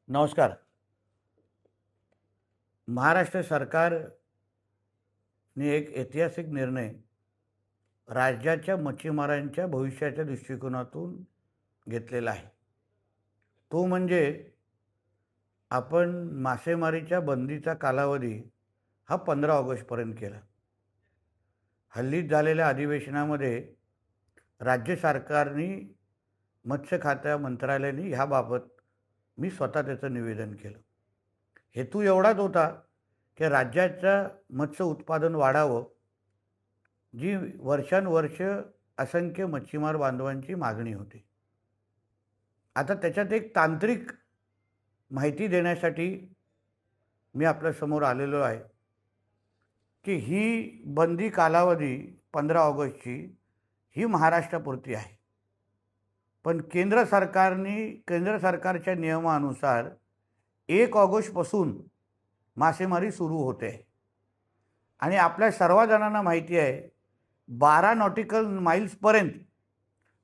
नमस्कार. महाराष्ट्र सरकारने एक ऐतिहासिक निर्णय राज्याच्या मच्छीमारांच्या भविष्याच्या दृष्टिकोनातून घेतलेला आहे. तो म्हणजे आपण मासेमारीच्या बंदीचा कालावधी हा 15 ऑगस्टपर्यंत केला. हल्लीच झालेल्या अधिवेशनामध्ये राज्य सरकारने मत्स्य खात्या मंत्रालयाने ह्याबाबत मी स्वतः त्याचं निवेदन केलं. हेतू एवढाच होता की राज्याचं मत्स्य उत्पादन वाढावं, जी वर्षानुवर्ष असंख्य मच्छीमार बांधवांची मागणी होती. आता त्याच्यात एक तांत्रिक माहिती देण्यासाठी मी आपल्यासमोर आलेलो आहे की ही बंदी कालावधी 15 ऑगस्टची ही महाराष्ट्रापुरती आहे. पण केंद्र सरकारच्या नियमानुसार 1 ऑगस्टपासून मासेमारी सुरू होते आणि आपल्या सर्वजणांना माहिती आहे 12 नॉटिकल माईल्सपर्यंत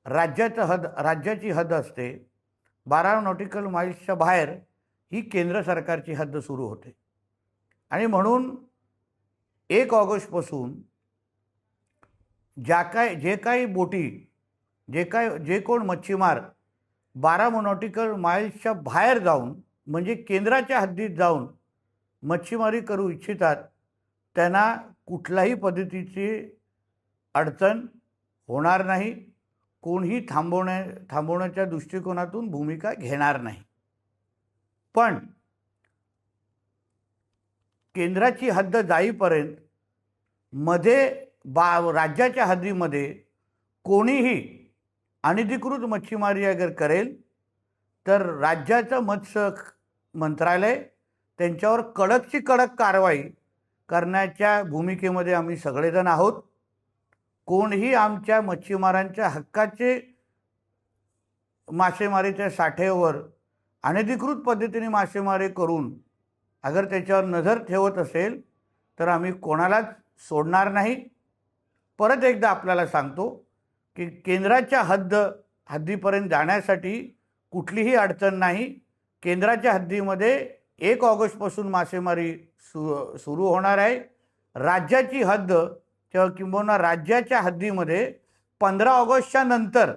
राज्याची हद्द असते. 12 नॉटिकल माईल्सच्या बाहेर ही केंद्र सरकारची हद्द सुरू होते आणि म्हणून 1 ऑगस्टपासून जे काही बोटी जे कोण मच्छीमार 12 नॉटिकल माईल्सच्या बाहेर जाऊन म्हणजे केंद्राच्या हद्दीत जाऊन मच्छीमारी करू इच्छितात त्यांना कुठल्याही पद्धतीची अडचण होणार नाही. कोणीही थांबवण्याच्या दृष्टिकोनातून भूमिका घेणार नाही. पण केंद्राची हद्द जाईपर्यंत मध्ये राज्याच्या हद्दीमध्ये कोणीही अनधिकृत मच्छीमारी अगर करेल तर राज्याचं मत्स्य मंत्रालय त्यांच्यावर कडकची कडक कारवाई करण्याच्या भूमिकेमध्ये आम्ही सगळेजण आहोत. कोणीही आमच्या मच्छीमारांच्या हक्काचे मासेमारीच्या साठ्यावर अनधिकृत पद्धतीने मासेमारी करून अगर त्याच्यावर नजर ठेवत असेल तर आम्ही कोणालाच सोडणार नाही. परत एकदा आपल्याला सांगतो की केंद्राच्या हद्दीपर्यंत जाण्यासाठी कुठलीही अडचण नाही. केंद्राच्या हद्दीमध्ये 1 ऑगस्टपासून मासेमारी सुरू होणार आहे. राज्याची हद्द किंवा राज्याच्या हद्दीमध्ये 15 ऑगस्टच्या नंतर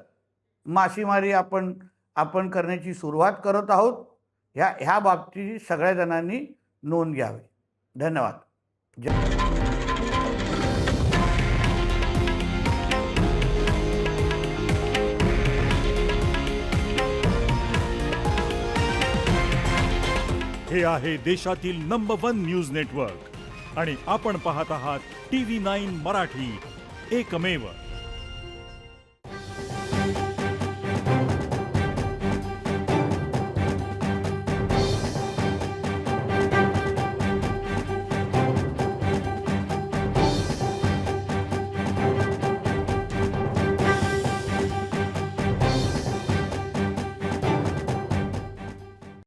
मासेमारी आपण करण्याची सुरुवात करत आहोत. ह्या बाबतीत सगळ्या जणांनी नोंद घ्यावी. धन्यवाद. हे आहे देशातील नंबर 1 न्यूज नेटवर्क आणि आपण पाहत आहात TV9 मराठी, एकमेव.